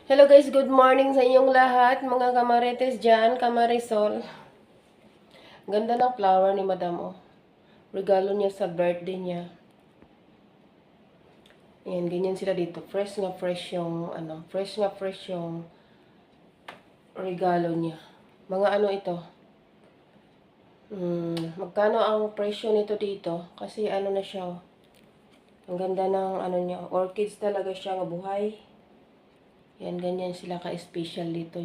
Hello guys, good morning sa inyong lahat, mga kamarites dyan, kamarisol. Ganda ng flower ni Madam, oh. Regalo niya sa birthday niya. Ayan, ganyan sila dito. Fresh nga fresh yung, fresh yung regalo niya. Mga ano ito? Magkano ang presyo nito dito? Kasi ano na siya, oh. Ang ganda ng ano niya. Orchids talaga siya nga buhay. Yan, ganyan sila ka-special dito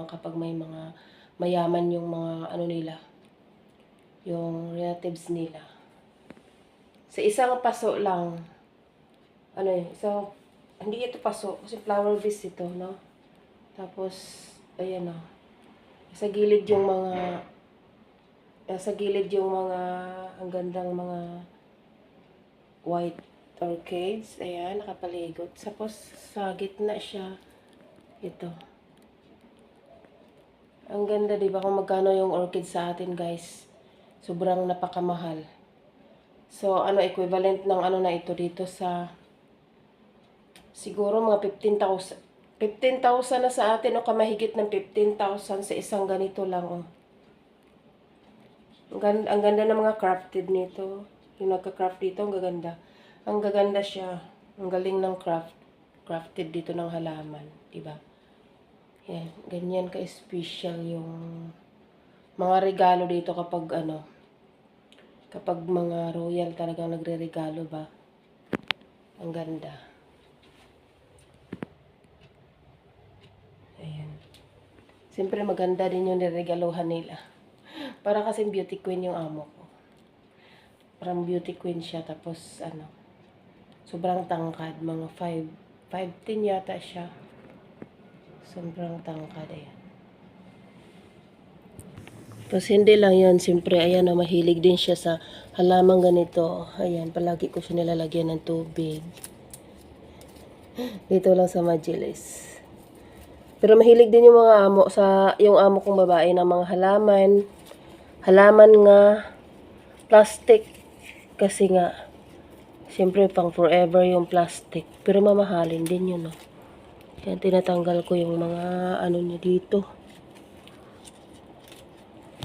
kapag may mga mayaman yung mga ano nila, yung relatives nila. Sa isang paso lang, hindi ito paso, kasi flower vase ito, no? Tapos, ayan o. Sa gilid yung mga, ang gandang mga white orchids. Ayan, nakapaligot. Tapos, sa gitna siya, ito. Ang ganda, di ba? Kung magkano yung orchid sa atin, guys. Sobrang napakamahal. So, equivalent ng na ito dito sa, siguro mga 15,000. 15,000 na sa atin o kamahigit ng 15,000 sa isang ganito lang, oh. Ang ganda ng mga crafted nito. Yung nagka-craft dito, ang gaganda. Ang gaganda siya. Ang galing ng crafted dito ng halaman, di ba? Yan, ganyan ka-special yung mga regalo dito kapag mga royal talagang nagre-regalo ba. Ang ganda. Ayan. Siyempre maganda din yung niregaluhan nila. Para kasing beauty queen yung amo ko. Parang beauty queen siya, tapos sobrang tangkad. Mga 5'10" yata siya. Sobrang tangkad, ayan. Tapos hindi lang yan, siyempre, ayan, mahilig din siya sa halamang ganito. Ayan, palagi ko siya nilalagyan ng tubig. Dito lang sa Majilis. Pero mahilig din yung yung amo kong babae ng mga halaman nga, plastic. Kasi nga, siyempre pang forever yung plastic. Pero mamahalin din yun, no. Yan, tinatanggal ko yung mga niya dito.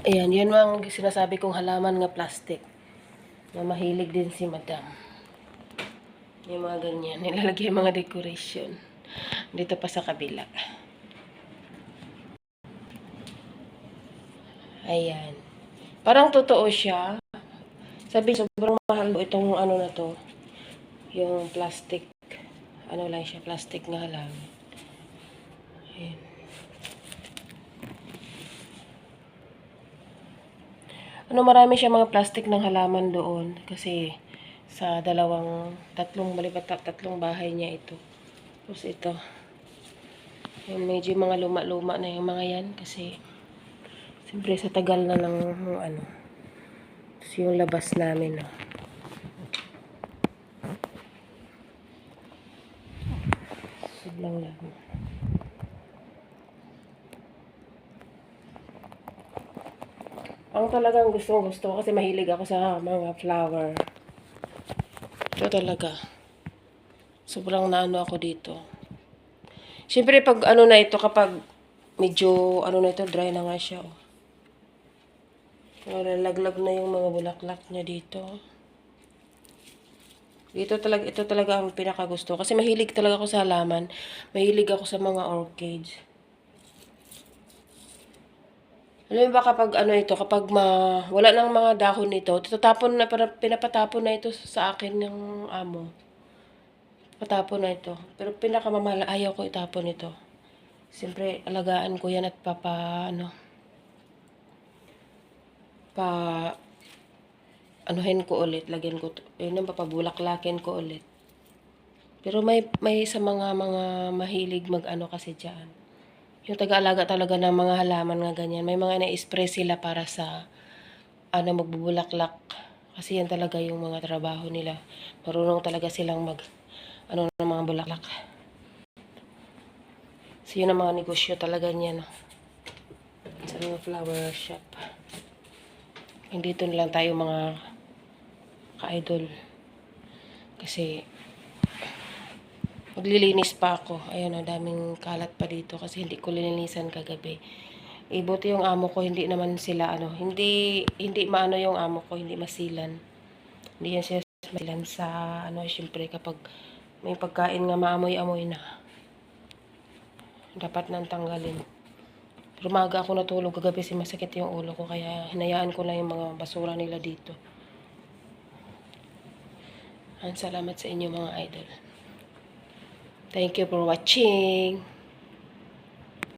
Ayan, yan ang sinasabi kong halaman nga plastic. Na mahilig din si Madam. Yung mga ganyan, nilalagay yung mga decoration. Dito pa sa kabila. Ayan. Parang totoo siya. Sabi, sobrang mahal itong na to. Yung plastic. Lang siya, plastic nga lang. Ayan. Marami siya mga plastic ng halaman doon. Kasi sa tatlong bahay niya ito. Tapos ito. Yung medyo mga luma-luma na yung mga yan. Kasi siyempre sa tagal na ng Tapos yung labas namin, no. Lang lang. Ang talagang gusto ko kasi mahilig ako sa mga flower. Ito talaga. Sobrang naano ako dito. Siyempre pag na ito, kapag medyo na ito, dry na nga siya, oh. Nalalaglag na yung mga bulaklak niya dito. Ito talaga ang pinakagusto. Kasi mahilig talaga ako sa halaman. Mahilig ako sa mga orchids. Alam mo ba kapag wala nang mga dahon nito, pinapatapon na ito sa akin ng amo. Patapon na ito. Pero pinakamamahal, ayaw ko itapon ito. Siyempre, alagaan ko yan at anuhin ko ulit, lagyan ko, papabulaklakin ko ulit. Pero may sa mga mahilig kasi diyan. Yung taga-alaga talaga ng mga halaman nga ganyan. May mga na-spray sila para sa magbubulaklak. Kasi yan talaga yung mga trabaho nila. Marunong talaga silang ng mga bulaklak. So yun ang mga negosyo talaga niya, no? Sa mga flower shop. Hindi dito lang tayo mga ka-idol. Kasi Maglilinis pa ako. Ayun, ang daming kalat pa dito kasi hindi ko lininisan kagabi. Buti yung amo ko, hindi naman sila, hindi maano yung amo ko, hindi masilan. Hindi yan siya masilan sa, syempre kapag may pagkain nga maamoy-amoy na, dapat nang tanggalin. Pero maaga ako natulog kagabi kasi masakit yung ulo ko, kaya hinayaan ko na yung mga basura nila dito. Salamat sa inyo mga idol. Thank you for watching.